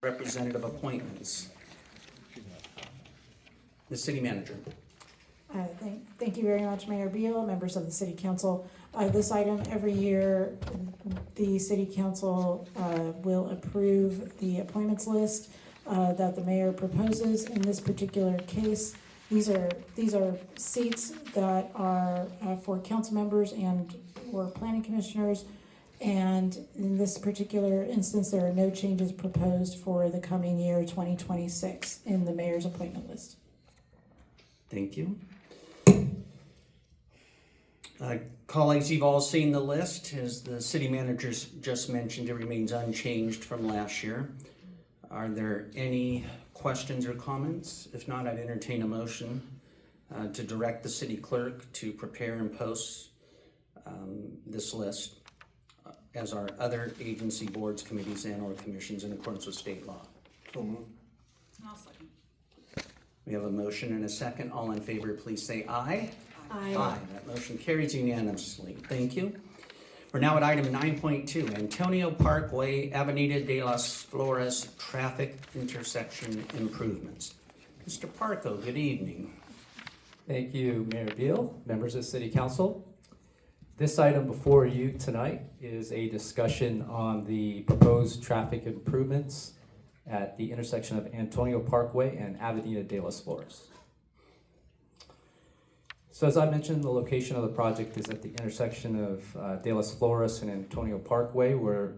representative appointments. The city manager. Thank you very much, Mayor Beal, members of the City Council. This item, every year, the City Council will approve the appointments list that the mayor proposes. In this particular case, these are seats that are for council members and or planning commissioners. And in this particular instance, there are no changes proposed for the coming year, 2026, in the mayor's appointment list. Thank you. Colleagues, you've all seen the list. As the city managers just mentioned, it remains unchanged from last year. Are there any questions or comments? If not, I'd entertain a motion to direct the city clerk to prepare and post this list as our other agency boards, committees, and or commissions in accordance with state law. So moved. I'll second. We have a motion and a second. All in favor, please say aye. Aye. That motion carries unanimously. Thank you. We're now at item 9.2, Antonio Parkway, Avenida de las Flores traffic intersection improvements. Mr. Parco, good evening. Thank you, Mayor Beal, members of City Council. This item before you tonight is a discussion on the proposed traffic improvements at the intersection of Antonio Parkway and Avenida de las Flores. So as I mentioned, the location of the project is at the intersection of de las Flores and Antonio Parkway, where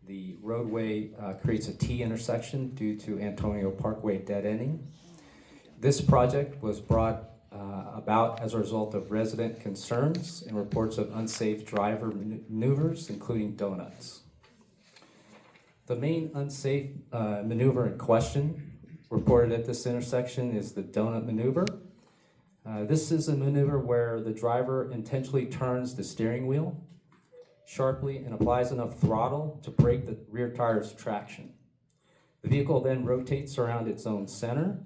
the roadway creates a T intersection due to Antonio Parkway dead ending. This project was brought about as a result of resident concerns and reports of unsafe driver maneuvers, including donuts. The main unsafe maneuver in question reported at this intersection is the donut maneuver. This is a maneuver where the driver intentionally turns the steering wheel sharply and applies enough throttle to break the rear tire's traction. The vehicle then rotates around its own center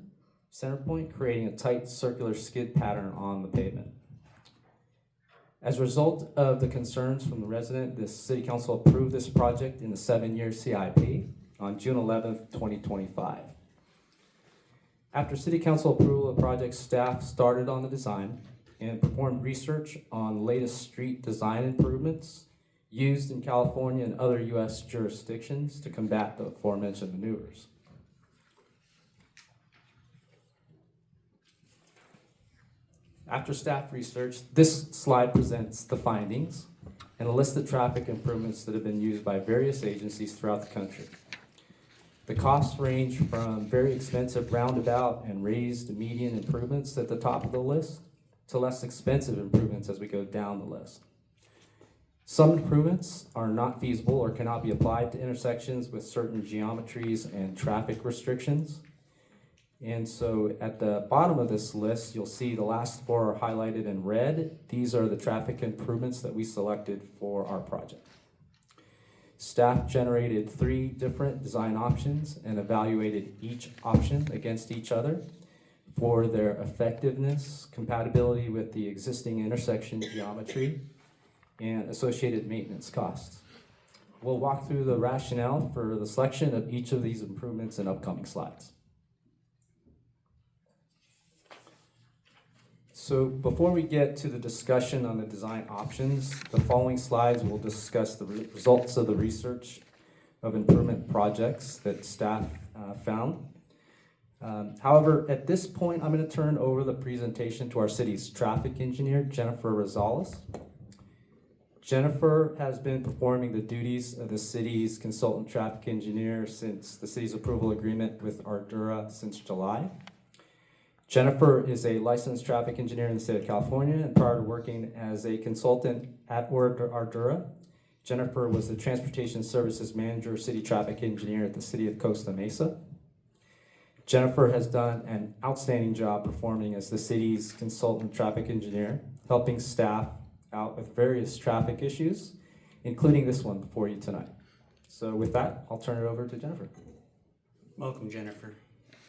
point, creating a tight circular skid pattern on the pavement. As a result of the concerns from the resident, the City Council approved this project in the 7-year CIP on June 11th, 2025. After City Council approval of the project, staff started on the design and performed research on the latest street design improvements used in California and other U.S. jurisdictions to combat the aforementioned maneuvers. After staff research, this slide presents the findings and a list of traffic improvements that have been used by various agencies throughout the country. The costs range from very expensive roundabout and raised median improvements at the top of the list to less expensive improvements as we go down the list. Some improvements are not feasible or cannot be applied to intersections with certain geometries and traffic restrictions. And so at the bottom of this list, you'll see the last 4 are highlighted in red. These are the traffic improvements that we selected for our project. Staff generated 3 different design options and evaluated each option against each other for their effectiveness, compatibility with the existing intersection geometry, and associated maintenance costs. We'll walk through the rationale for the selection of each of these improvements in upcoming slides. So before we get to the discussion on the design options, the following slides will discuss the results of the research of improvement projects that staff found. However, at this point, I'm going to turn over the presentation to our city's traffic engineer, Jennifer Rosales. Jennifer has been performing the duties of the city's consultant traffic engineer since the city's approval agreement with Ardura since July. Jennifer is a licensed traffic engineer in the state of California, and prior to working as a consultant at Ardura, Jennifer was the Transportation Services Manager, City Traffic Engineer at the City of Costa Mesa. Jennifer has done an outstanding job performing as the city's consultant traffic engineer, helping staff out with various traffic issues, including this one before you tonight. So with that, I'll turn it over to Jennifer. Welcome, Jennifer.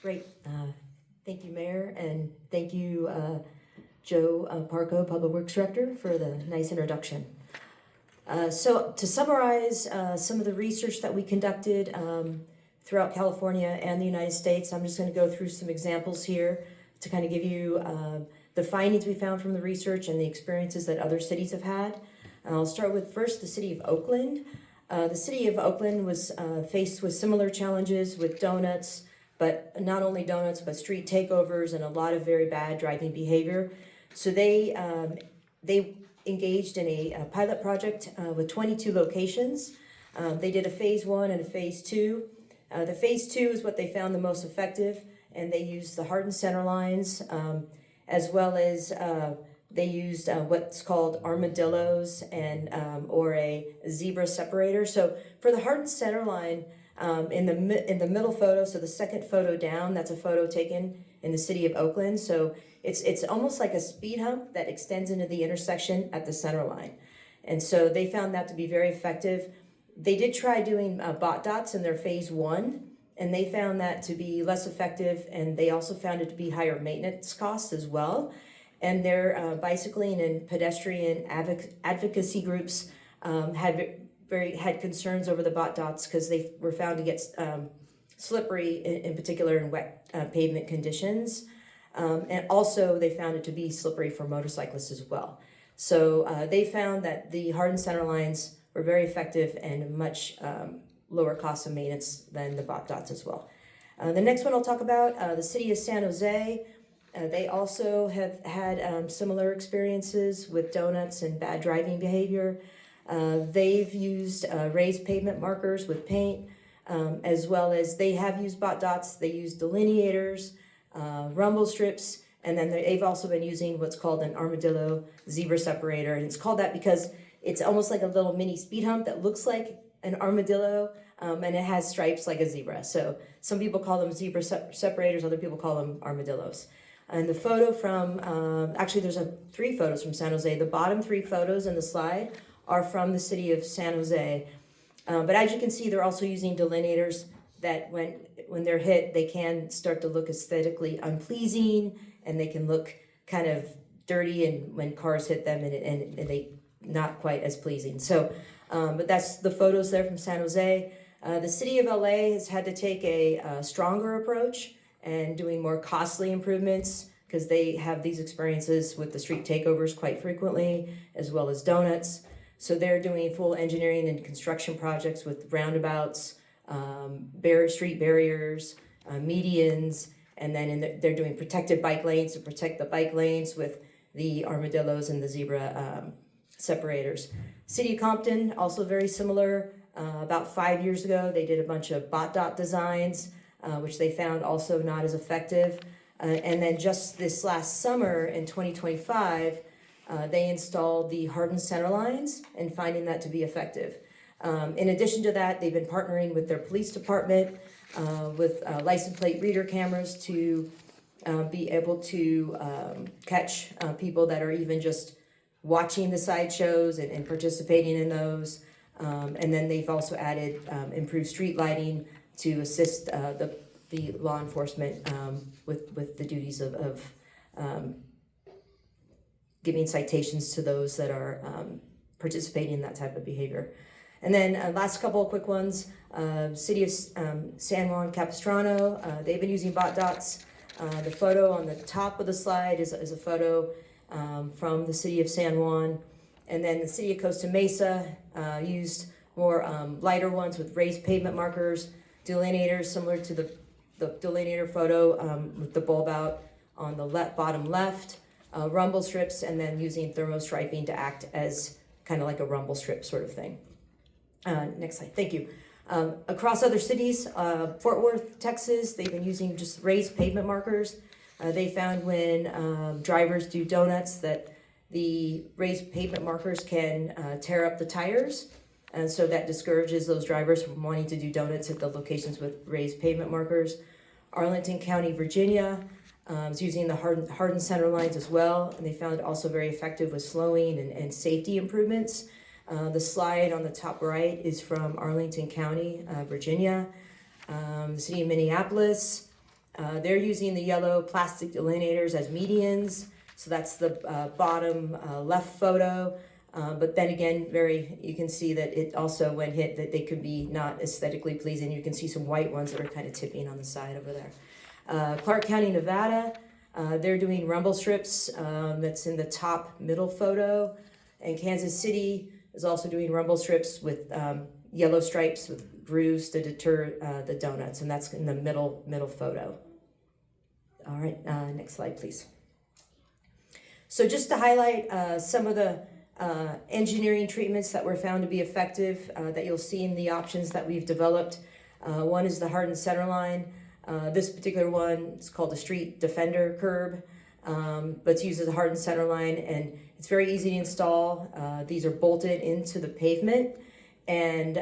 Great. Thank you, Mayor, and thank you, Joe Parco, Public Works Director, for the nice introduction. So to summarize some of the research that we conducted throughout California and the United States. I'm just going to go through some examples here to kind of give you the findings we found from the research and the experiences that other cities have had. I'll start with first the city of Oakland. The city of Oakland was faced with similar challenges with donuts, but not only donuts, but street takeovers and a lot of very bad driving behavior. So they engaged in a pilot project with 22 locations. They did a phase 1 and a phase 2. The phase 2 is what they found the most effective, and they used the hardened center lines, as well as they used what's called armadillos and or a zebra separator. So for the hardened center line, in the middle photo, so the second photo down, that's a photo taken in the city of Oakland. So it's almost like a speed hump that extends into the intersection at the center line. And so they found that to be very effective. They did try doing bot dots in their phase 1, and they found that to be less effective, and they also found it to be higher maintenance costs as well. And their bicycling and pedestrian advocacy groups had concerns over the bot dots because they were found to get slippery, in particular in wet pavement conditions. And also they found it to be slippery for motorcyclists as well. So they found that the hardened center lines were very effective and much lower cost of maintenance than the bot dots as well. The next one I'll talk about, the city of San Jose. They also have had similar experiences with donuts and bad driving behavior. They've used raised pavement markers with paint, as well as they have used bot dots. They use delineators, rumble strips, and then they've also been using what's called an armadillo zebra separator. And it's called that because it's almost like a little mini speed hump that looks like an armadillo, and it has stripes like a zebra. So some people call them zebra separators, other people call them armadillos. And the photo from, actually there's 3 photos from San Jose. The bottom 3 photos in the slide are from the city of San Jose. But as you can see, they're also using delineators that when they're hit, they can start to look aesthetically unpleasing, and they can look kind of dirty, and when cars hit them, and they not quite as pleasing. So, but that's the photos there from San Jose. The city of LA has had to take a stronger approach and doing more costly improvements because they have these experiences with the street takeovers quite frequently, as well as donuts. So they're doing full engineering and construction projects with roundabouts, street barriers, medians, and then they're doing protected bike lanes to protect the bike lanes with the armadillos and the zebra separators. City of Compton, also very similar. About 5 years ago, they did a bunch of bot dot designs, which they found also not as effective. And then just this last summer in 2025, they installed the hardened center lines and finding that to be effective. In addition to that, they've been partnering with their police department with license plate reader cameras to be able to catch people that are even just watching the sideshows and participating in those. And then they've also added improved street lighting to assist the law enforcement with the duties of giving citations to those that are participating in that type of behavior. And then last couple of quick ones, city of San Juan Capistrano, they've been using bot dots. The photo on the top of the slide is a photo from the city of San Juan. And then the city of Costa Mesa used more lighter ones with raised pavement markers, delineators similar to the delineator photo with the bulb out on the bottom left, rumble strips, and then using thermo striping to act as kind of like a rumble strip sort of thing. Next slide, thank you. Across other cities, Fort Worth, Texas, they've been using just raised pavement markers. They found when drivers do donuts that the raised pavement markers can tear up the tires, and so that discourages those drivers from wanting to do donuts at the locations with raised pavement markers. Arlington County, Virginia is using the hardened center lines as well, and they found it also very effective with slowing and safety improvements. The slide on the top right is from Arlington County, Virginia. The city of Minneapolis, they're using the yellow plastic delineators as medians. So that's the bottom left photo. But then again, you can see that it also, when hit, that they could be not aesthetically pleasing. You can see some white ones that are kind of tipping on the side over there. Clark County, Nevada, they're doing rumble strips. That's in the top middle photo. And Kansas City is also doing rumble strips with yellow stripes with grooves to deter the donuts, and that's in the middle photo. All right, next slide, please. So just to highlight some of the engineering treatments that were found to be effective that you'll see in the options that we've developed. One is the hardened center line. This particular one is called the street defender curb, but it's used as a hardened center line, and it's very easy to install. These are bolted into the pavement, and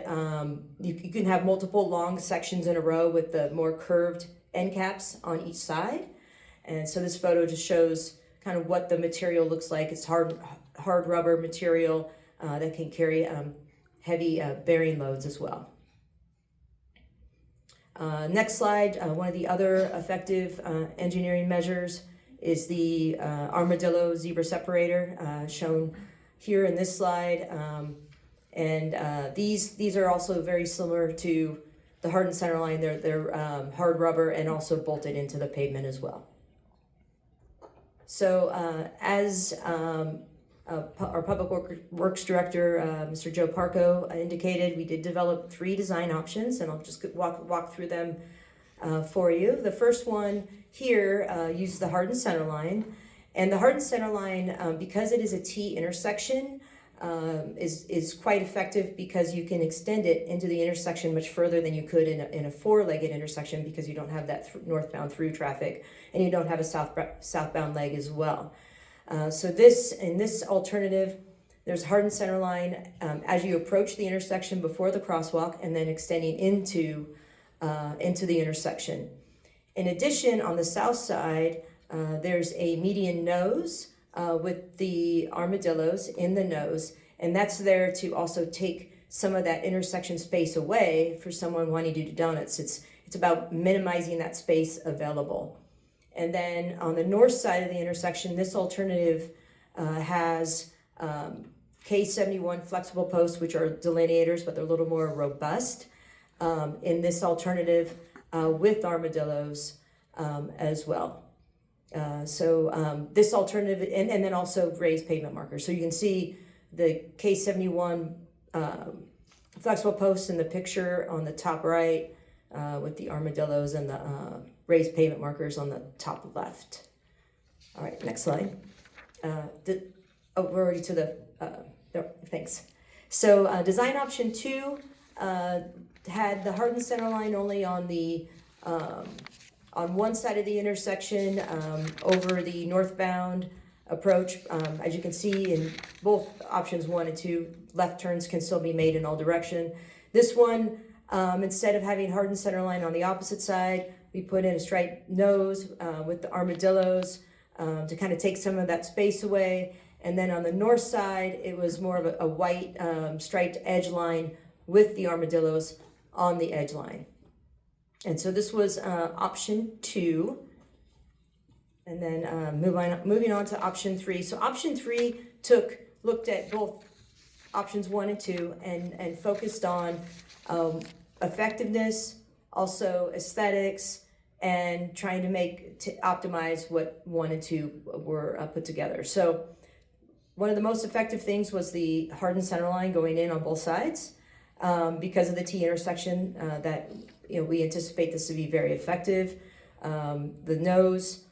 you can have multiple long sections in a row with the more curved end caps on each side. And so this photo just shows kind of what the material looks like. It's hard rubber material that can carry heavy bearing loads as well. Next slide, one of the other effective engineering measures is the armadillo zebra separator shown here in this slide. These are also very similar to the hardened center line. They're hard rubber and also bolted into the pavement as well. So as our Public Works Director, Mr. Joe Parco, indicated, we did develop 3 design options, and I'll just walk through them for you. The first one here uses the hardened center line, and the hardened center line, because it is a T intersection, is quite effective because you can extend it into the intersection much further than you could in a 4-legged intersection, because you don't have that northbound through traffic, and you don't have a southbound leg as well. So in this alternative, there's hardened center line as you approach the intersection before the crosswalk, and then extending into the intersection. In addition, on the south side, there's a median nose with the armadillos in the nose, and that's there to also take some of that intersection space away for someone wanting to do donuts. It's about minimizing that space available. And then on the north side of the intersection, this alternative has K71 flexible posts, which are delineators, but they're a little more robust in this alternative with armadillos as well. This alternative, and then also raised pavement markers. So you can see the K71 flexible posts in the picture on the top right with the armadillos and the raised pavement markers on the top left. All right, next slide. We're already to the, thanks. So design option 2 had the hardened center line only on the on one side of the intersection over the northbound approach. As you can see in both options 1 and 2, left turns can still be made in all direction. This one, instead of having hardened center line on the opposite side, we put in a striped nose with the armadillos to kind of take some of that space away. And then on the north side, it was more of a white striped edge line with the armadillos on the edge line. And so this was option 2. And then moving on to option 3. So option 3 looked at both options 1 and 2 and focused on effectiveness, also aesthetics, and trying to optimize what 1 and 2 were put together. So one of the most effective things was the hardened center line going in on both sides because of the T intersection that we anticipate this to be very effective. The nose,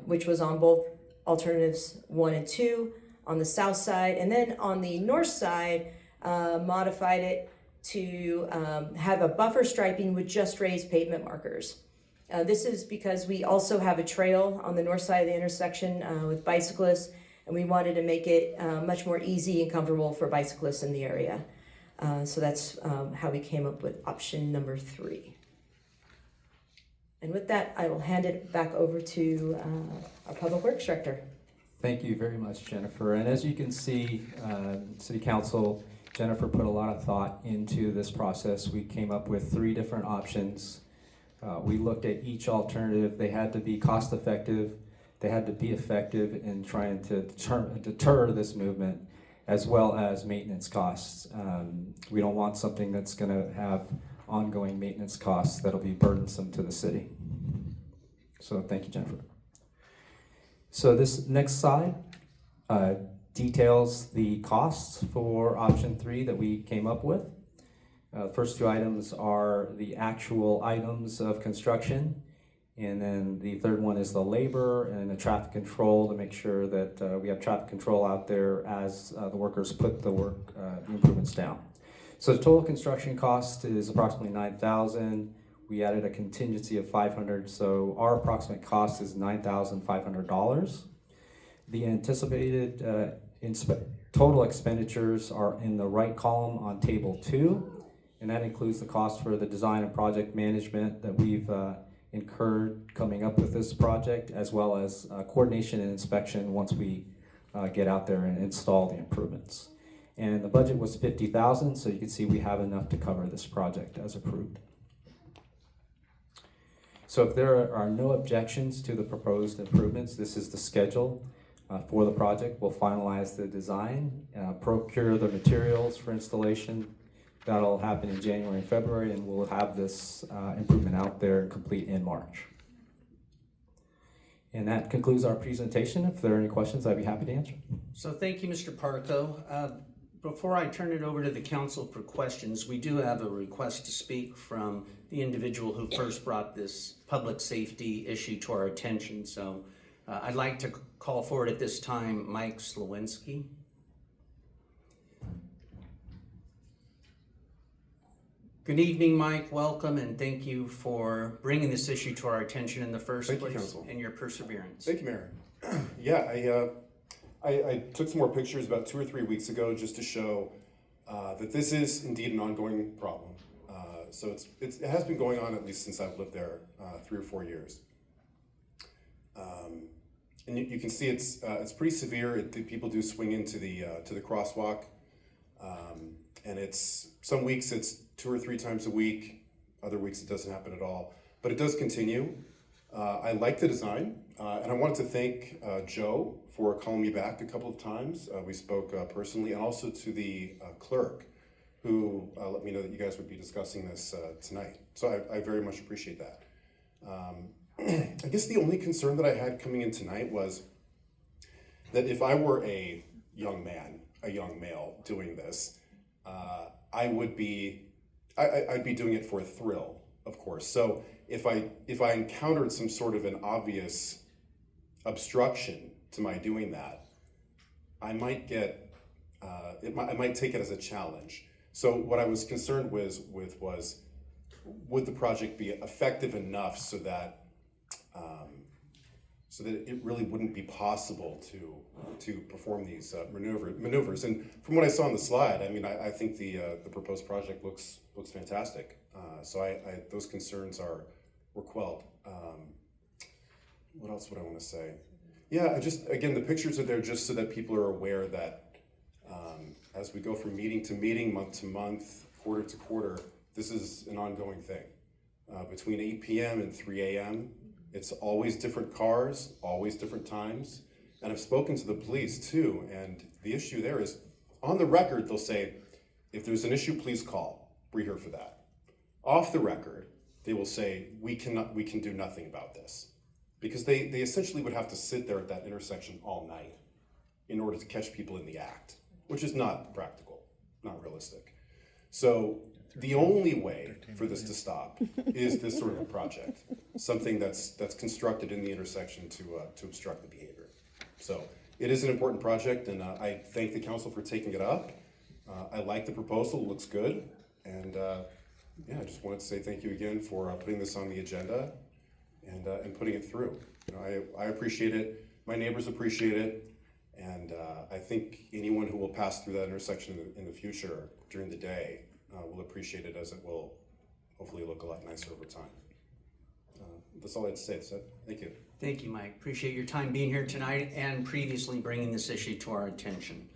which was on both alternatives 1 and 2 on the south side, and then on the north side, modified it to have a buffer striping with just raised pavement markers. This is because we also have a trail on the north side of the intersection with bicyclists, and we wanted to make it much more easy and comfortable for bicyclists in the area. So that's how we came up with option number 3. And with that, I will hand it back over to our Public Works Director. Thank you very much, Jennifer. And as you can see, City Council, Jennifer put a lot of thought into this process. We came up with 3 different options. We looked at each alternative. They had to be cost effective. They had to be effective in trying to deter this movement. as well as maintenance costs. We don't want something that's going to have ongoing maintenance costs that'll be burdensome to the city. So thank you, Jennifer. So this next slide details the costs for option 3 that we came up with. First 2 items are the actual items of construction, and then the third one is the labor and the traffic control to make sure that we have traffic control out there as the workers put the improvements down. So the total construction cost is approximately $9,000. We added a contingency of $500, so our approximate cost is $9,500. The anticipated total expenditures are in the right column on table 2. And that includes the cost for the design and project management that we've incurred coming up with this project, as well as coordination and inspection once we get out there and install the improvements. And the budget was $50,000, so you can see we have enough to cover this project as approved. So if there are no objections to the proposed improvements, this is the schedule for the project. We'll finalize the design, procure the materials for installation. That'll happen in January and February, and we'll have this improvement out there complete in March. And that concludes our presentation. If there are any questions, I'd be happy to answer. So thank you, Mr. Parco. Before I turn it over to the council for questions, we do have a request to speak from the individual who first brought this public safety issue to our attention. So I'd like to call forward at this time Mike Slawinski. Good evening, Mike. Welcome, and thank you for bringing this issue to our attention in the first place. Council. And your perseverance. Thank you, Mayor. Yeah, I took some more pictures about 2 or 3 weeks ago just to show that this is indeed an ongoing problem. So it has been going on at least since I've lived there 3 or 4 years. And you can see it's pretty severe. People do swing into the crosswalk, and it's some weeks it's 2 or 3 times a week. Other weeks it doesn't happen at all, but it does continue. I like the design, and I wanted to thank Joe for calling me back a couple of times. We spoke personally, and also to the clerk who let me know that you guys would be discussing this tonight. So I very much appreciate that. I guess the only concern that I had coming in tonight was that if I were a young man, a young male doing this, I'd be doing it for a thrill, of course. So if I encountered some sort of an obvious obstruction to my doing that, I might get I might take it as a challenge. So what I was concerned with was, would the project be effective enough so that it really wouldn't be possible to perform these maneuvers. And from what I saw on the slide, I mean, I think the proposed project looks fantastic. So those concerns were quelled. What else would I want to say? Yeah, again, the pictures are there just so that people are aware that as we go from meeting to meeting, month to month, quarter to quarter, this is an ongoing thing. Between 8 p.m. and 3 a.m., it's always different cars, always different times. And I've spoken to the police too, and the issue there is, on the record, they'll say, if there's an issue, please call. We're here for that. Off the record, they will say, we can do nothing about this. Because they essentially would have to sit there at that intersection all night in order to catch people in the act, which is not practical, not realistic. So the only way for this to stop is this sort of a project, something that's constructed in the intersection to obstruct the behavior. So it is an important project, and I thank the council for taking it up. I like the proposal, it looks good, and yeah, I just wanted to say thank you again for putting this on the agenda and putting it through. You know, I appreciate it, my neighbors appreciate it, and I think anyone who will pass through that intersection in the future during the day will appreciate it, as it will hopefully look a lot nicer over time. That's all I had to say. So thank you. Thank you, Mike. Appreciate your time being here tonight and previously bringing this issue to our attention.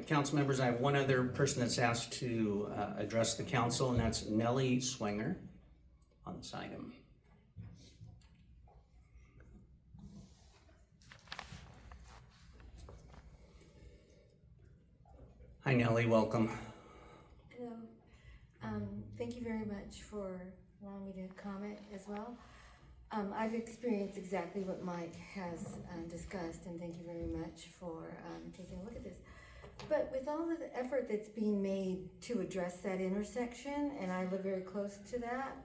Council members, I have one other person that's asked to address the council, and that's Nellie Swinger on this item. Hi Nellie, welcome. Hello. Thank you very much for allowing me to comment as well. I've experienced exactly what Mike has discussed, and thank you very much for taking a look at this. But with all of the effort that's being made to address that intersection, and I live very close to that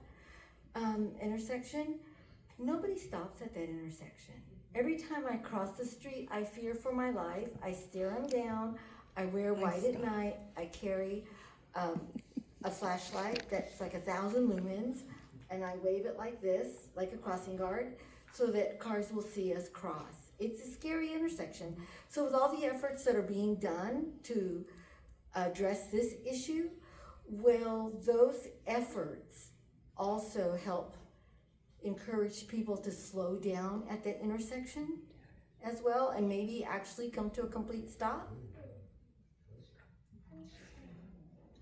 intersection, nobody stops at that intersection. Every time I cross the street, I fear for my life. I stare them down. I wear white at night. I carry a flashlight that's like 1,000 lumens, and I wave it like this, like a crossing guard, so that cars will see us cross. It's a scary intersection. So with all the efforts that are being done to address this issue, will those efforts also help encourage people to slow down at that intersection as well, and maybe actually come to a complete stop?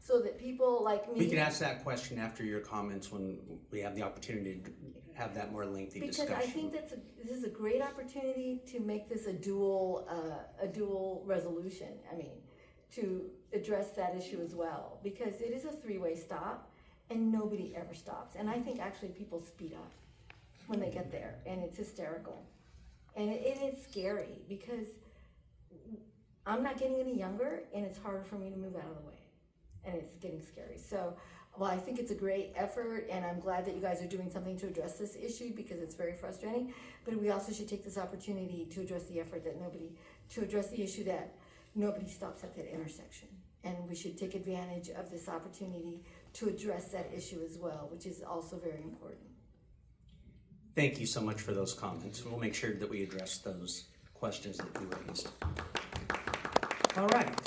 So that people like me. We can ask that question after your comments when we have the opportunity to have that more lengthy discussion. Because I think this is a great opportunity to make this a dual resolution. I mean, to address that issue as well, because it is a three-way stop and nobody ever stops. And I think actually people speed up when they get there, and it's hysterical. And it's scary because I'm not getting any younger, and it's harder for me to move out of the way. And it's getting scary. So, well, I think it's a great effort, and I'm glad that you guys are doing something to address this issue because it's very frustrating. But we also should take this opportunity to address the issue that nobody stops at that intersection. And we should take advantage of this opportunity to address that issue as well, which is also very important. Thank you so much for those comments. We'll make sure that we address those questions that you raised. All right.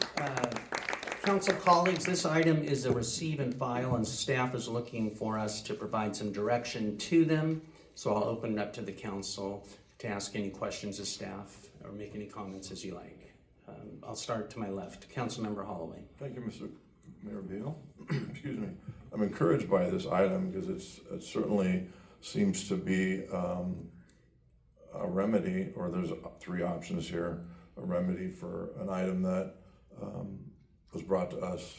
Council colleagues, this item is a receive and file, and staff is looking for us to provide some direction to them. So I'll open it up to the council to ask any questions of staff or make any comments as you like. I'll start to my left. Councilmember Holloway. Thank you, Mr. Mayor Beal. Excuse me. I'm encouraged by this item because it certainly seems to be a remedy, or there's three options here, a remedy for an item that was brought to us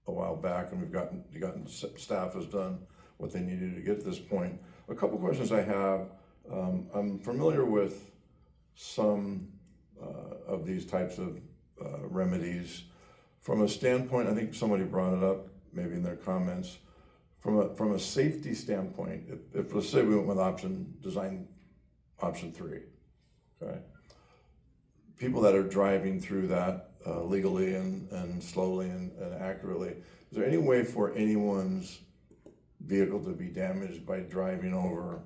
a while back, and staff has done what they needed to get to this point. A couple questions I have. I'm familiar with some of these types of remedies. From a standpoint, I think somebody brought it up, maybe in their comments, from a safety standpoint, if let's say we went with option 3, okay? People that are driving through that legally and slowly and accurately, is there any way for anyone's vehicle to be damaged by driving over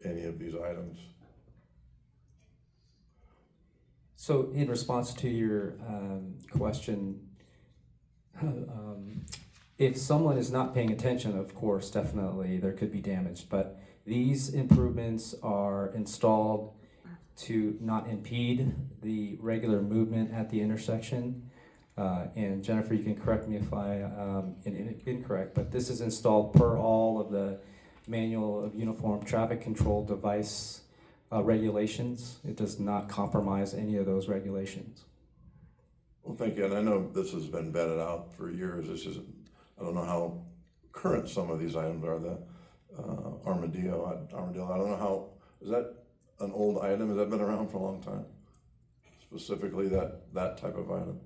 any of these items? So in response to your question, if someone is not paying attention, of course, definitely there could be damage, but these improvements are installed to not impede the regular movement at the intersection. And Jennifer, you can correct me if I am incorrect, but this is installed per all of the Manual of Uniform Traffic Control Device regulations. It does not compromise any of those regulations. Well, thank you, and I know this has been vetted out for years. I don't know how current some of these items are. The armadillo, I don't know how, is that an old item? Has that been around for a long time? Specifically that type of item?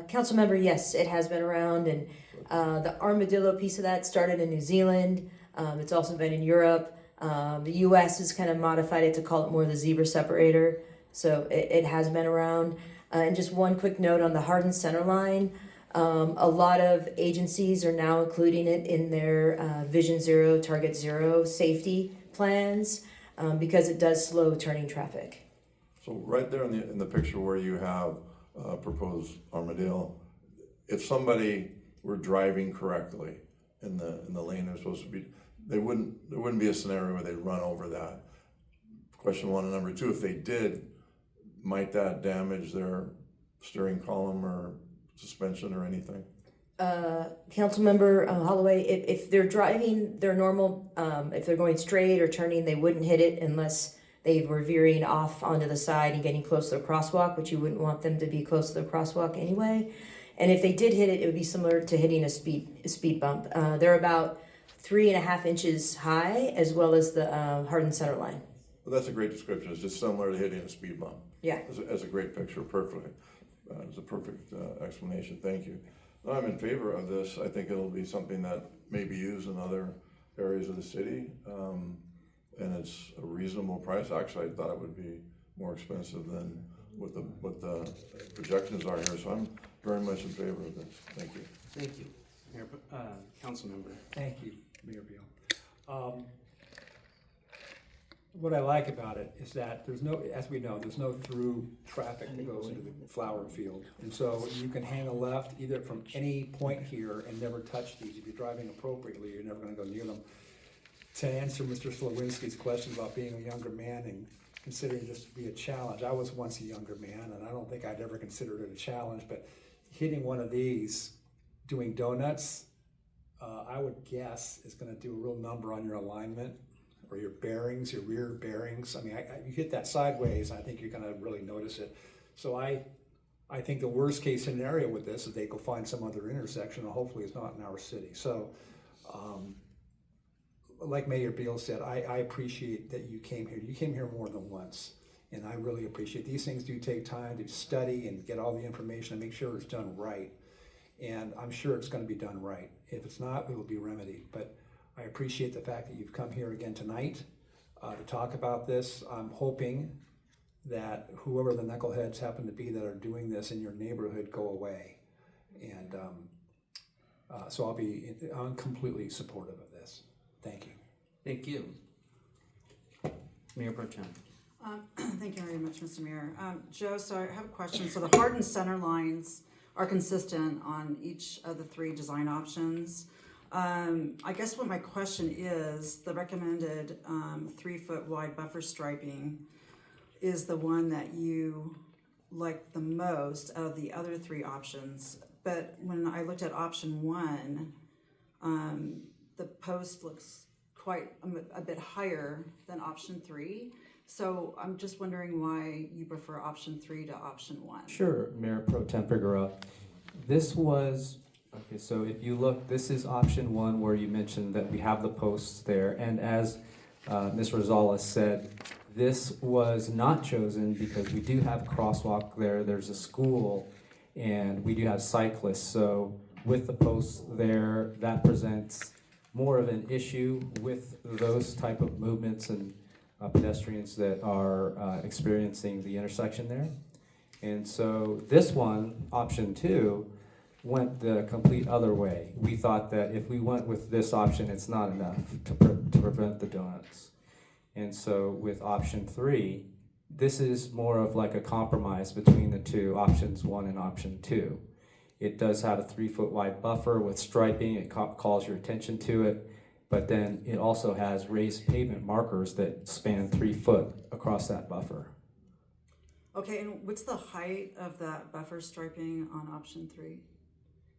Council member, yes, it has been around, and the armadillo piece of that started in New Zealand. It's also been in Europe. The U.S. has kind of modified it to call it more the zebra separator. So it has been around. And just one quick note on the hardened center line. A lot of agencies are now including it in their Vision Zero, Target Zero safety plans because it does slow turning traffic. So right there in the picture where you have proposed armadillo, if somebody were driving correctly in the lane they're supposed to be, there wouldn't be a scenario where they run over that. Question one. And number two, if they did, might that damage their steering column or suspension or anything? Councilmember Holloway, if they're driving their normal, if they're going straight or turning, they wouldn't hit it unless They were veering off onto the side and getting close to the crosswalk, which you wouldn't want them to be close to the crosswalk anyway. And if they did hit it, it would be similar to hitting a speed bump. They're about 3.5 inches high, as well as the hardened center line. Well, that's a great description. It's just similar to hitting a speed bump. Yeah. That's a great picture, perfectly. It's a perfect explanation, thank you. I'm in favor of this. I think it'll be something that may be used in other areas of the city. And it's a reasonable price. Actually, I thought it would be more expensive than what the projections are here. So I'm very much in favor of this. Thank you. Thank you. Mayor, Councilmember. Thank you, Mayor Beal. What I like about it is that there's no, as we know, there's no through traffic that goes into the flower field. And so you can hang a left either from any point here and never touch these. If you're driving appropriately, you're never gonna go near them. To answer Mr. Slawinski's question about being a younger man and considering this to be a challenge, I was once a younger man and I don't think I'd ever considered it a challenge, but hitting one of these, doing donuts, I would guess is gonna do a real number on your alignment or your bearings, your rear bearings. I mean, you hit that sideways, I think you're gonna really notice it. So I think the worst case scenario with this is they go find some other intersection, and hopefully it's not in our city. So, like Mayor Beal said, I appreciate that you came here. You came here more than once, and I really appreciate these things do take time to study and get all the information and make sure it's done right. And I'm sure it's gonna be done right. If it's not, it will be remedied. But I appreciate the fact that you've come here again tonight to talk about this. I'm hoping that whoever the knuckleheads happen to be that are doing this in your neighborhood go away. And so I'm completely supportive of this. Thank you. Thank you. Mayor Pro Tem. Thank you very much, Mr. Mayor. Joe, so I have a question. So the hardened center lines are consistent on each of the 3 design options. I guess what my question is, the recommended 3-foot wide buffer striping is the one that you like the most out of the other 3 options. But when I looked at option 1, the post looks quite a bit higher than option 3. So I'm just wondering why you prefer option 3 to option 1. Sure, Mayor Pro Tem Figueroa. This was, okay, so if you look, this is option 1 where you mentioned that we have the posts there. And as Ms. Rosales said, this was not chosen because we do have a crosswalk there, there's a school, and we do have cyclists. So with the posts there, that presents more of an issue with those type of movements and pedestrians that are experiencing the intersection there. And so this one, option 2, went the complete other way. We thought that if we went with this option, it's not enough to prevent the donuts. And so with option 3, this is more of like a compromise between the 2, options 1 and option 2. It does have a 3-foot wide buffer with striping. It calls your attention to it. But then it also has raised pavement markers that span 3 foot across that buffer. Okay, and what's the height of that buffer striping on option 3?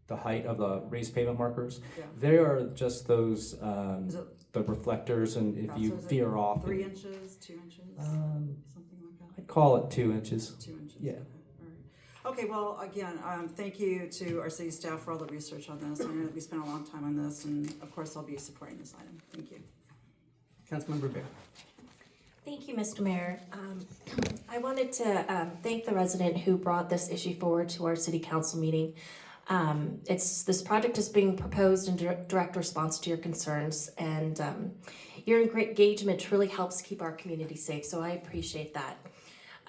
The height of the raised pavement markers, Yeah. they are just those, Is it, the reflectors, and if you so is it veer off. 3 inches, 2 inches, something like that? I'd call it 2 inches. 2 inches. Yeah. Okay, all right. Okay, well, again, thank you to our city staff for all the research on this. I know that we spent a long time on this, and of course, I'll be supporting this item. Thank you. Councilmember Bear. Thank you, Mr. Mayor. I wanted to thank the resident who brought this issue forward to our city council meeting. This project is being proposed in direct response to your concerns, and your engagement really helps keep our community safe, so I appreciate that.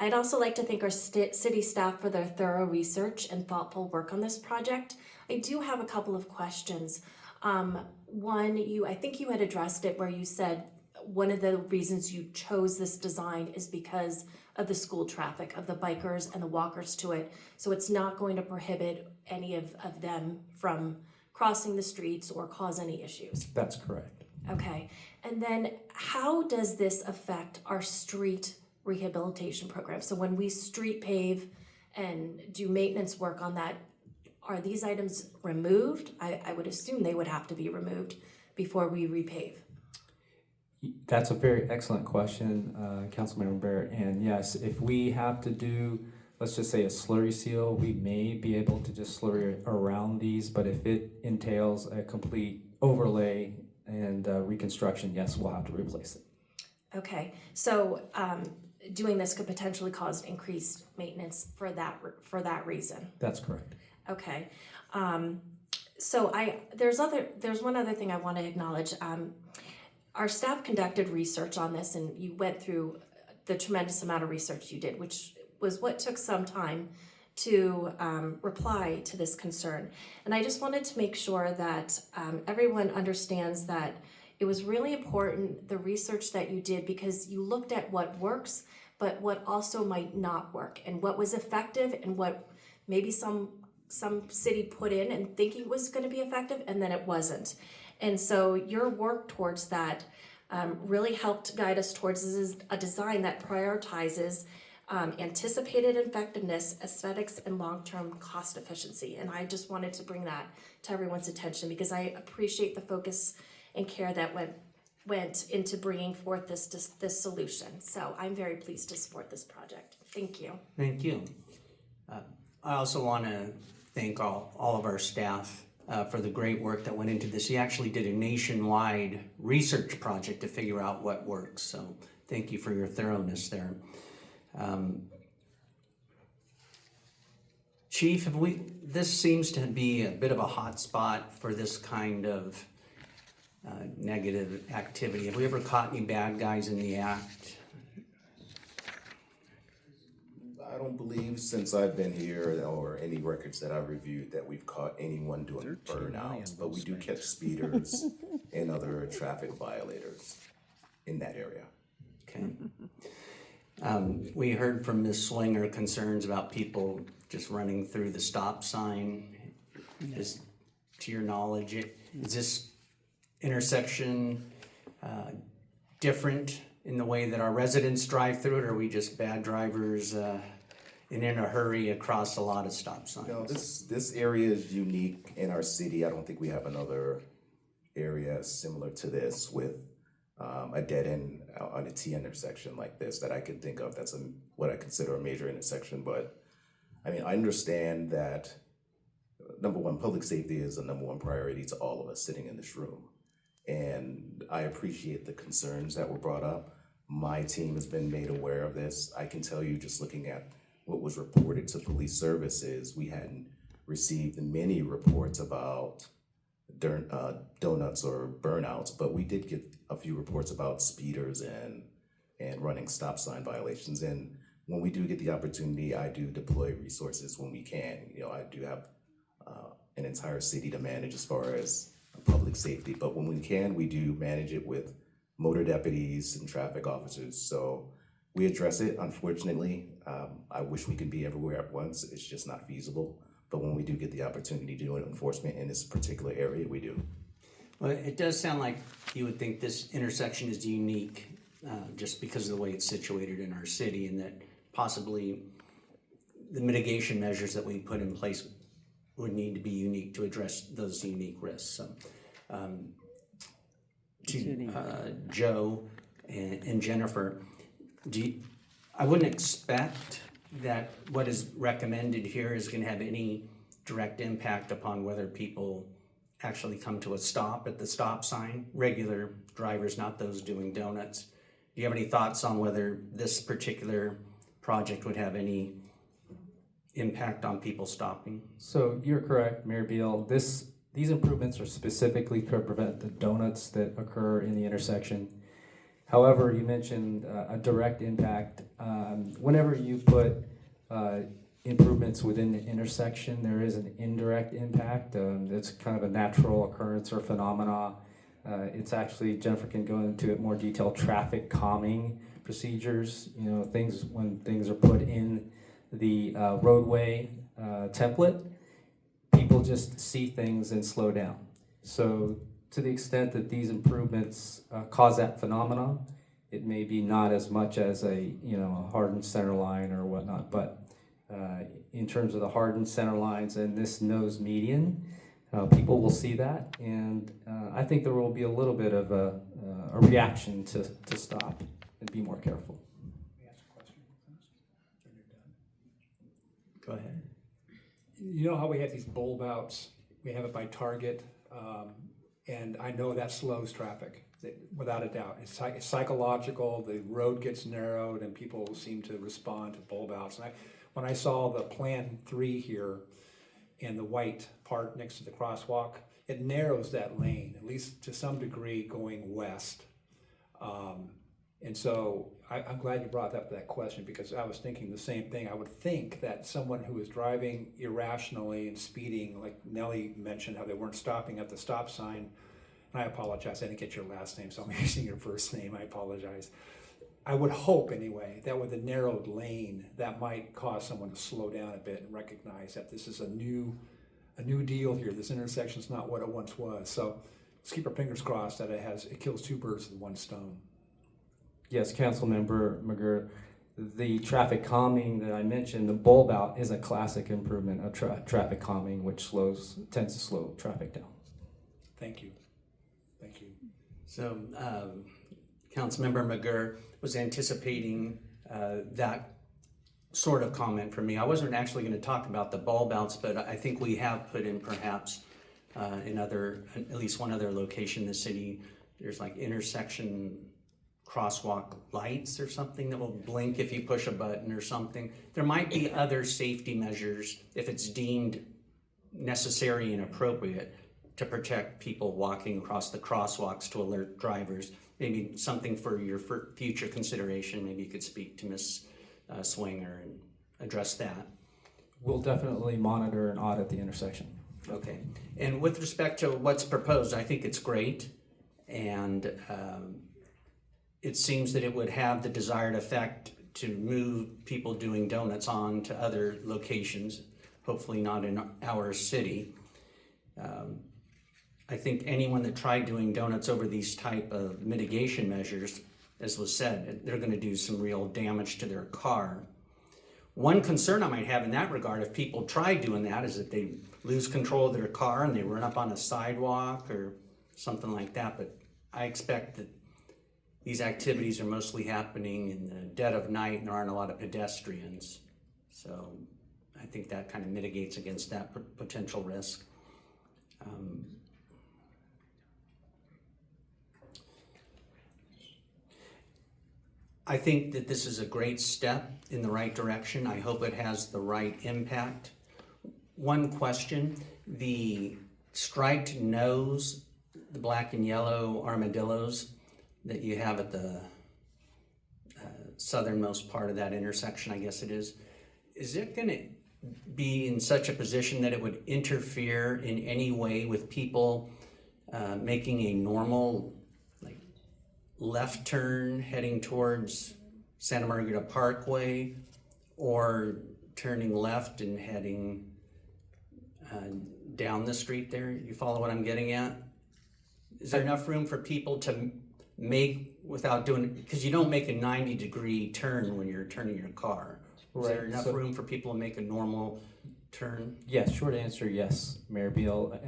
I'd also like to thank our city staff for their thorough research and thoughtful work on this project. I do have a couple of questions. One, I think you had addressed it where you said one of the reasons you chose this design is because of the school traffic, of the bikers and the walkers to it. So it's not going to prohibit any of them from crossing the streets or cause any issues. That's correct. Okay. And then how does this affect our street rehabilitation program? So when we street pave and do maintenance work on that, are these items removed? I would assume they would have to be removed before we repave. That's a very excellent question, Councilmember Barrett. And yes, if we have to do, let's just say a slurry seal, we may be able to just slurry around these, but if it entails a complete overlay and reconstruction, yes, we'll have to replace it. Okay, so doing this could potentially cause increased maintenance for that reason. That's correct. Okay, so there's one other thing I want to acknowledge. Our staff conducted research on this, and you went through the tremendous amount of research you did, which was what took some time to reply to this concern. And I just wanted to make sure that everyone understands that it was really important, the research that you did, because you looked at what works, but what also might not work, and what was effective, and what maybe some city put in and thinking it was going to be effective, and then it wasn't. And so your work towards that really helped guide us towards a design that prioritizes anticipated effectiveness, aesthetics, and long-term cost efficiency. And I just wanted to bring that to everyone's attention, because I appreciate the focus and care that went into bringing forth this solution. So I'm very pleased to support this project. Thank you. Thank you. I also want to thank all of our staff for the great work that went into this. He actually did a nationwide research project to figure out what works. So thank you for your thoroughness there. Chief, this seems to be a bit of a hot spot for this kind of negative activity. Have we ever caught any bad guys in the act? I don't believe since I've been here or any records that I've reviewed that we've caught anyone doing burnouts, but we do catch speeders and other traffic violators in that area. Okay. We heard from Ms. Slinger concerns about people just running through the stop sign. To your knowledge, is this intersection different in the way that our residents drive through it, or are we just bad drivers and in a hurry across a lot of stop signs? No, this area is unique in our city. I don't think we have another area similar to this with a dead end on a T intersection like this that I could think of. That's what I consider a major intersection. But I mean, I understand that number one, public safety is a number one priority to all of us sitting in this room. And I appreciate the concerns that were brought up. My team has been made aware of this. I can tell you, just looking at what was reported to police services, we hadn't received many reports about donuts or burnouts, but we did get a few reports about speeders and running stop sign violations. And when we do get the opportunity, I do deploy resources when we can. You know, I do have an entire city to manage as far as public safety, but when we can, we do manage it with motor deputies and traffic officers. So we address it. Unfortunately, I wish we could be everywhere at once. It's just not feasible. But when we do get the opportunity to do enforcement in this particular area, we do. Well, it does sound like you would think this intersection is unique just because of the way it's situated in our city, and that possibly the mitigation measures that we put in place would need to be unique to address those unique risks. So, to Joe and Jennifer, I wouldn't expect that what is recommended here is going to have any direct impact upon whether people actually come to a stop at the stop sign, regular drivers, not those doing donuts. Do you have any thoughts on whether this particular project would have any impact on people stopping? So you're correct, Mayor Beal. These improvements are specifically to prevent the donuts that occur in the intersection. However, you mentioned a direct impact. Whenever you put improvements within the intersection, there is an indirect impact. It's kind of a natural occurrence or phenomena. It's actually, Jennifer can go into it more detail, traffic calming procedures, when things are put in the roadway template, people just see things and slow down. So to the extent that these improvements cause that phenomena, it may be not as much as a hardened center line or whatnot, but in terms of the hardened center lines and this nose median, people will see that, and I think there will be a little bit of a a reaction to stop and be more careful. Go ahead. You know how we have these bulb outs? We have it by Target, and I know that slows traffic, without a doubt. It's psychological, the road gets narrowed and people seem to respond to bulb outs. And when I saw the Plan 3 here and the white part next to the crosswalk, it narrows that lane, at least to some degree, going west. And so I'm glad you brought up that question, because I was thinking the same thing. I would think that someone who is driving irrationally and speeding, like Nellie mentioned how they weren't stopping at the stop sign, and I apologize, I didn't get your last name, so I'm using your first name, I apologize. I would hope anyway that with a narrowed lane, that might cause someone to slow down a bit and recognize that this is a new deal here. This intersection's not what it once was. So let's keep our fingers crossed that it kills two birds with one stone. Yes, Councilmember McGurk, the traffic calming that I mentioned, the bulb out is a classic improvement of traffic calming, which tends to slow traffic down. Thank you. Thank you. So, Councilmember McGurk was anticipating that sort of comment from me. I wasn't actually going to talk about the bulb outs, but I think we have put in perhaps at least one other location in the city, there's like intersection crosswalk lights or something that will blink if you push a button or something. There might be other safety measures if it's deemed necessary and appropriate to protect people walking across the crosswalks to alert drivers. Maybe something for your future consideration. Maybe you could speak to Ms. Swinger and address that. We'll definitely monitor and audit the intersection. Okay. And with respect to what's proposed, I think it's great. And it seems that it would have the desired effect to move people doing donuts on to other locations, hopefully not in our city. I think anyone that tried doing donuts over these type of mitigation measures, as was said, they're going to do some real damage to their car. One concern I might have in that regard, if people try doing that, is that they lose control of their car and they run up on a sidewalk or something like that. But I expect that these activities are mostly happening in the dead of night and there aren't a lot of pedestrians. So I think that kind of mitigates against that potential risk. I think that this is a great step in the right direction. I hope it has the right impact. One question, the striped nose, the black and yellow armadillos that you have at the southernmost part of that intersection, I guess it is it going to be in such a position that it would interfere in any way with people making a normal left turn heading towards Santa Margarita Parkway, or turning left and heading down the street there? You follow what I'm getting at? Is there enough room for people to make without doing, because you don't make a 90-degree turn when you're turning your car. Is there enough room for people to make a normal turn? Yes, short answer, yes, Mayor Beal.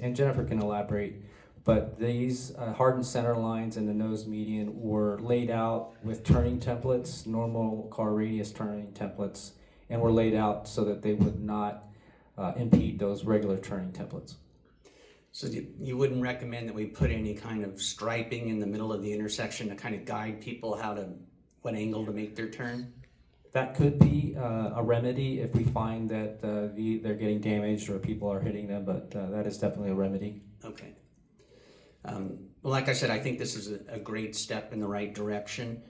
And Jennifer can elaborate. But these hardened center lines in the nose median were laid out with turning templates, normal car radius turning templates, and were laid out so that they would not impede those regular turning templates. So you wouldn't recommend that we put any kind of striping in the middle of the intersection to kind of guide people what angle to make their turn? That could be a remedy if we find that they're getting damaged or people are hitting them, but that is definitely a remedy. Okay. Well, like I said, I think this is a great step in the right direction.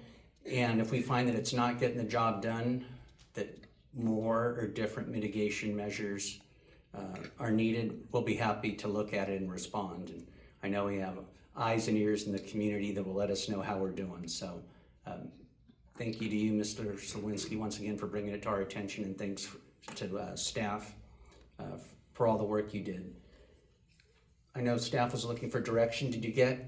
And if we find that it's not getting the job done, that more or different mitigation measures are needed, we'll be happy to look at it and respond. And I know we have eyes and ears in the community that will let us know how we're doing. So thank you to you, Mr. Slawinski, once again for bringing it to our attention, and thanks to staff for all the work you did. I know staff was looking for direction. Did you get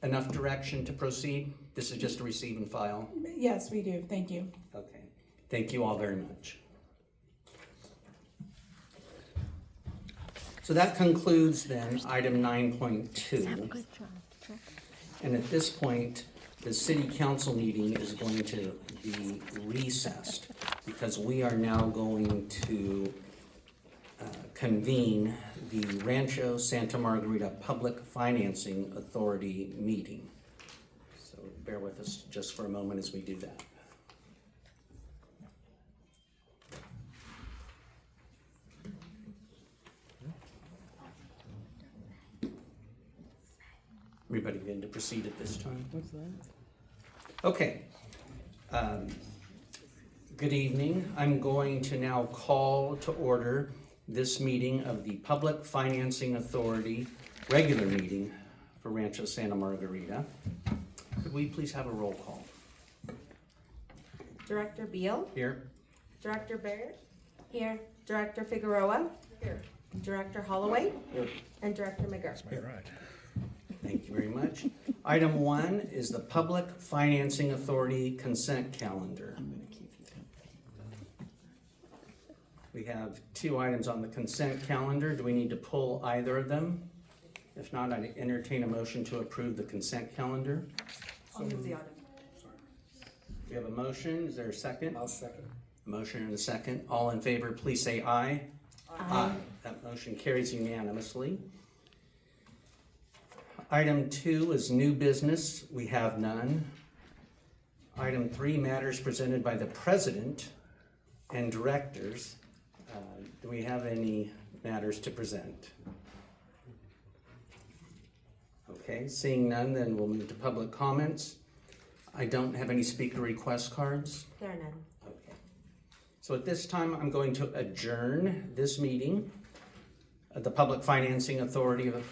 enough direction to proceed? This is just a receive and file. Yes, we do. Thank you. Okay. Thank you all very much. So that concludes then item 9.2. And at this point, the city council meeting is going to be recessed because we are now going to convene the Rancho Santa Margarita Public Financing Authority meeting. So bear with us just for a moment as we do that. Everybody good to proceed at this time? What's that? Okay. Good evening. I'm going to now call to order this meeting of the Public Financing Authority regular meeting for Rancho Santa Margarita. Could we please have a roll call? Director Beal, Here. Director Baird, Here. Director Figueroa, Director Holloway, and Director McGurk. Thank you very much. Item 1 is the Public Financing Authority consent calendar. We have 2 items on the consent calendar. Do we need to pull either of them? If not, I'd entertain a motion to approve the consent calendar. I'll move the item. We have a motion. Is there a second? I'll second. A motion and a second. All in favor, please say aye. Aye. That motion carries unanimously. Item 2 is new business. We have none. Item 3, matters presented by the president and directors. Do we have any matters to present? Okay, seeing none, then we'll move to public comments. I don't have any speaker request cards. There are none. Okay. So at this time, I'm going to adjourn this meeting of the Public Financing Authority of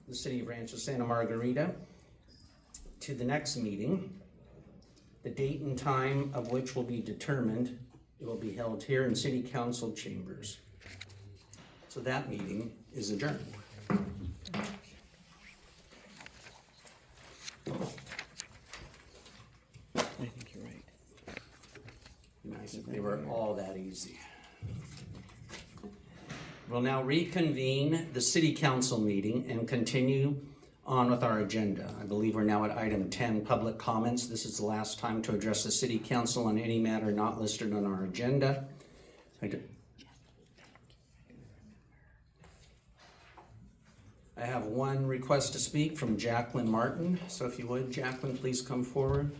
the City of Rancho Santa Margarita to the next meeting, the date and time of which will be determined. It will be held here in City Council chambers. So that meeting is adjourned. I think you're right. Nice if they were all that easy. We'll now reconvene the City Council meeting and continue on with our agenda. I believe we're now at item 10, public comments. This is the last time to address the City Council on any matter not listed on our agenda. I have one request to speak from Jacqueline Martin. So if you would, Jacqueline, please come forward.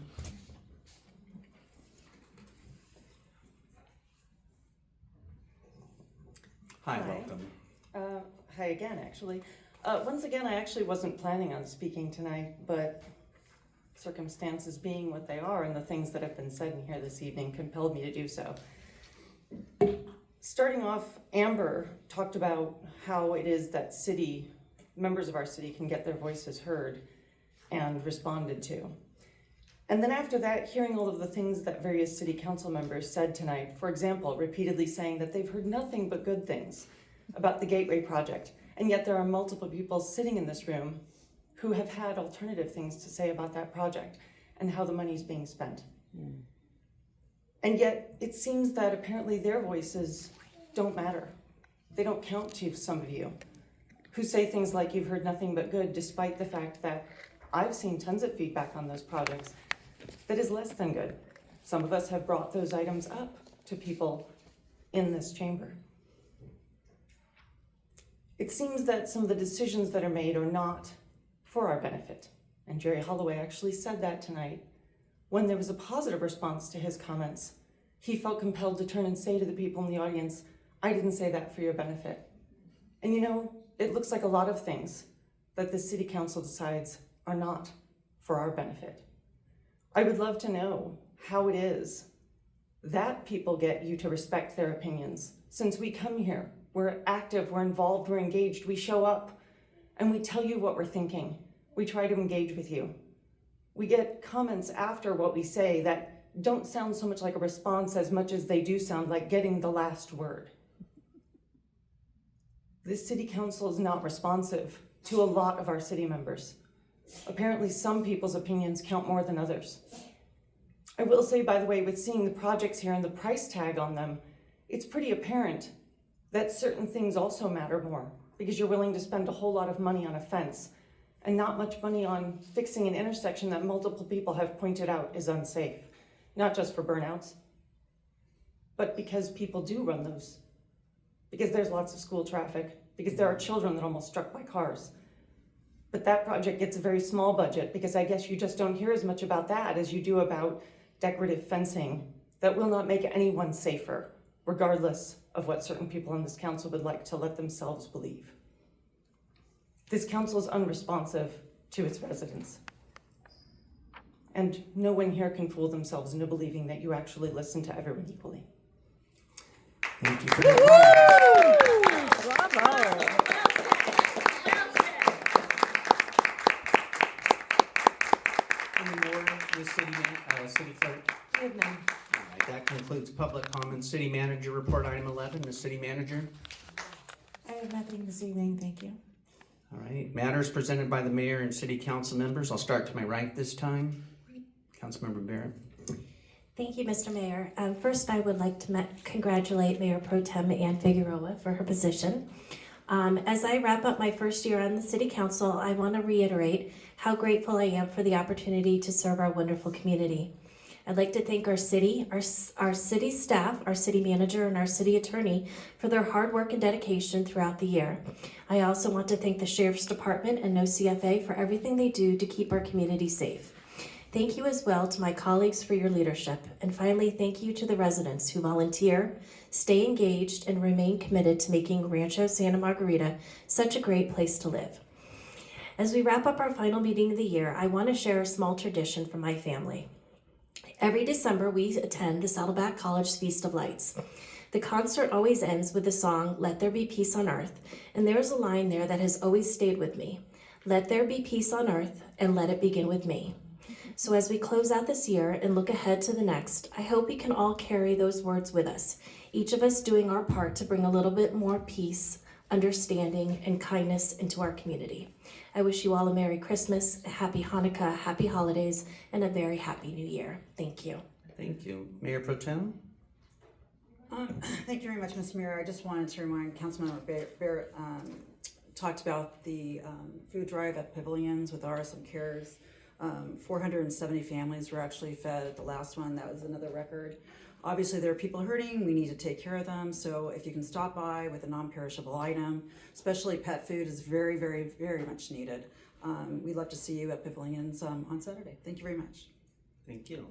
Hi, welcome. Hi again, actually. Once again, I actually wasn't planning on speaking tonight, but circumstances being what they are and the things that have been said in here this evening compelled me to do so. Starting off, Amber talked about how it is that members of our city can get their voices heard and responded to. And then after that, hearing all of the things that various city council members said tonight, for example, repeatedly saying that they've heard nothing but good things about the Gateway project, and yet there are multiple people sitting in this room who have had alternative things to say about that project and how the money's being spent. And yet it seems that apparently their voices don't matter. They don't count to some of you who say things like you've heard nothing but good, despite the fact that I've seen tons of feedback on those projects that is less than good. Some of us have brought those items up to people in this chamber. It seems that some of the decisions that are made are not for our benefit. And Jerry Holloway actually said that tonight. When there was a positive response to his comments, he felt compelled to turn and say to the people in the audience, I didn't say that for your benefit. And you know, it looks like a lot of things that the city council decides are not for our benefit. I would love to know how it is that people get you to respect their opinions. Since we come here, we're active, we're involved, we're engaged, we show up, and we tell you what we're thinking. We try to engage with you. We get comments after what we say that don't sound so much like a response as much as they do sound like getting the last word. This city council is not responsive to a lot of our city members. Apparently some people's opinions count more than others. I will say, by the way, with seeing the projects here and the price tag on them, it's pretty apparent that certain things also matter more because you're willing to spend a whole lot of money on a fence and not much money on fixing an intersection that multiple people have pointed out is unsafe. Not just for burnouts, but because people do run those. Because there's lots of school traffic, because there are children that are almost struck by cars. But that project gets a very small budget, because I guess you just don't hear as much about that as you do about decorative fencing that will not make anyone safer, regardless of what certain people on this council would like to let themselves believe. This council is unresponsive to its residents. And no one here can fool themselves into believing that you actually listen to everyone equally. Thank you for your comments. Bravo. Any more, the city clerk? I have none. All right, that concludes public comments. City manager report, item 11, the city manager. I have nothing this evening, thank you. All right, matters presented by the mayor and city council members. I'll start to my right this time. Councilmember Barrett. Thank you, Mr. Mayor. First, I would like to congratulate Mayor Pro Tem Ann Figueroa for her position. As I wrap up my first year on the City Council, I want to reiterate how grateful I am for the opportunity to serve our wonderful community. I'd like to thank our city staff, our city manager, and our city attorney for their hard work and dedication throughout the year. I also want to thank the Sheriff's Department and NoCFA for everything they do to keep our community safe. Thank you as well to my colleagues for your leadership. And finally, thank you to the residents who volunteer, stay engaged, and remain committed to making Rancho Santa Margarita such a great place to live. As we wrap up our final meeting of the year, I want to share a small tradition from my family. Every December, we attend the Saddleback College Feast of Lights. The concert always ends with the song, "Let There Be Peace on Earth," and there's a line there that has always stayed with me. Let there be peace on earth, and let it begin with me. So as we close out this year and look ahead to the next, I hope we can all carry those words with us, each of us doing our part to bring a little bit more peace, understanding, and kindness into our community. I wish you all a Merry Christmas, a Happy Hanukkah, Happy Holidays, and a very Happy New Year. Thank you. Thank you. Mayor Pro Tem? Thank you very much, Mr. Mayor. I just wanted to remind Councilmember Barrett talked about the food drive at Pavilions with RSM Cares. 470 families were actually fed at the last one. That was another record. Obviously, there are people hurting. We need to take care of them. So if you can stop by with a non-perishable item, especially pet food, is very, very, very much needed. We'd love to see you at Pavilions on Saturday. Thank you very much. Thank you.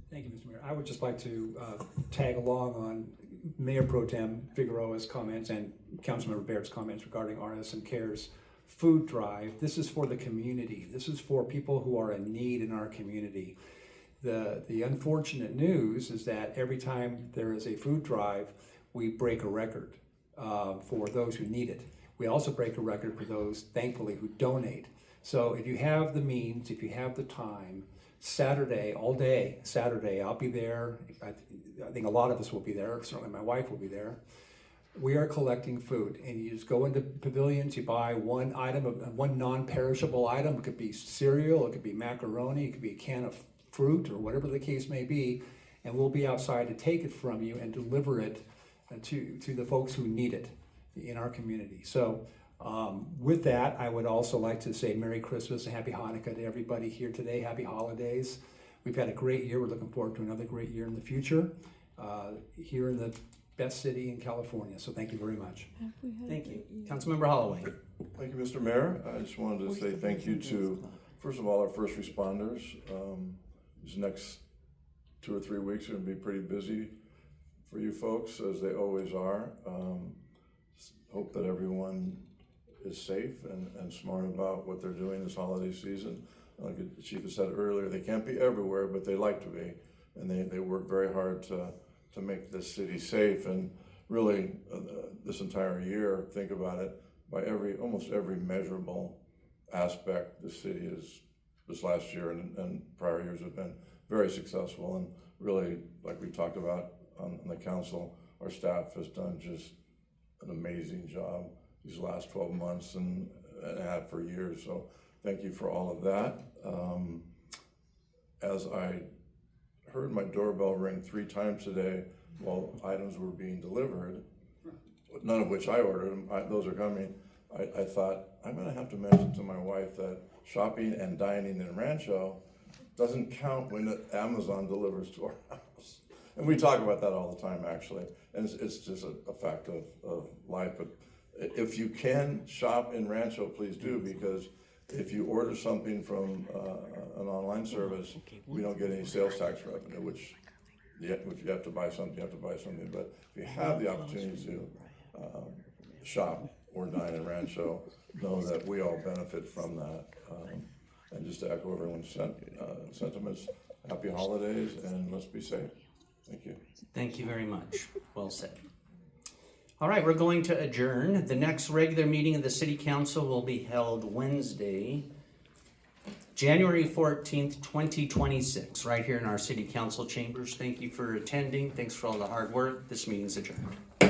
Thank you, Mr. Mayor. I would just like to tag along on Mayor Pro Tem Figueroa's comments and Councilmember Barrett's comments regarding RSM Cares food drive. This is for the community. This is for people who are in need in our community. The unfortunate news is that every time there is a food drive, we break a record for those who need it. We also break a record for those, thankfully, who donate. So if you have the means, if you have the time, Saturday, all day, Saturday, I'll be there. I think a lot of us will be there. Certainly my wife will be there. We are collecting food, and you just go into Pavilions, you buy one item, one non-perishable item. It could be cereal, it could be macaroni, it could be a can of fruit, or whatever the case may be, and we'll be outside to take it from you and deliver it to the folks who need it in our community. So with that, I would also like to say Merry Christmas and Happy Hanukkah to everybody here today. Happy holidays. We've had a great year. We're looking forward to another great year in the future here in the best city in California. So thank you very much. Thank you. Councilmember Holloway. Thank you, Mr. Mayor. I just wanted to say thank you to, first of all, our first responders. These next 2 or 3 weeks are going to be pretty busy for you folks, as they always are. Hope that everyone is safe and smart about what they're doing this holiday season. Like the chief has said earlier, they can't be everywhere, but they like to be. And they work very hard to make this city safe. And really, this entire year, think about it, by almost every measurable aspect, the city is, this last year and prior years have been very successful. And really, like we talked about on the council, our staff has done just an amazing job these last 12 months and have for years. So thank you for all of that. As I heard my doorbell ring 3 times today while items were being delivered, none of which I ordered, those are coming, I thought, I'm gonna have to mention to my wife that shopping and dining in Rancho doesn't count when Amazon delivers to our house. And we talk about that all the time, actually, and it's just a fact of life. But if you can shop in Rancho, please do, because if you order something from an online service, we don't get any sales tax revenue, which if you have to buy something, you have to buy something. But if you have the opportunity to shop or dine in Rancho, know that we all benefit from that. And just to echo everyone's sentiments, happy holidays and let's be safe. Thank you. Thank you very much. Well said. All right, we're going to adjourn. The next regular meeting of the City Council will be held Wednesday, January 14th, 2026, right here in our City Council chambers. Thank you for attending. Thanks for all the hard work. This meeting is adjourned.